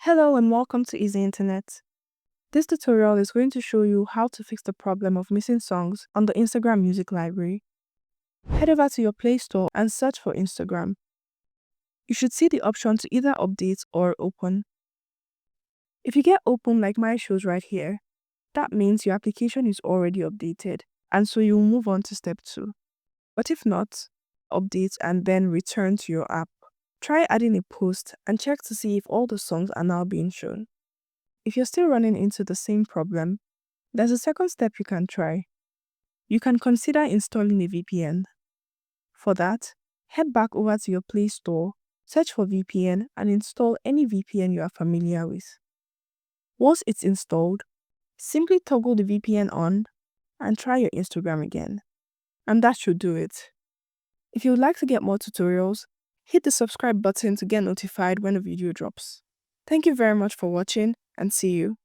Hello and welcome to Easy Internet. This tutorial is going to show you how to fix the problem of missing songs on the Instagram Music Library. Head over to your Play Store and search for Instagram. You should see the option to either update or open. If you get open like mine shows right here, that means your application is already updated and so you'll move on to step 2. But if not, update and then return to your app. Try adding a post and check to see if all the songs are now being shown. If you're still running into the same problem, there's a second step you can try. You can consider installing a VPN. For that, head back over to your Play Store, search for VPN and install any VPN you are familiar with. Once it's installed, simply toggle the VPN on and try your Instagram again. And that should do it. If you would like to get more tutorials, hit the subscribe button to get notified when a video drops. Thank you very much for watching and see you.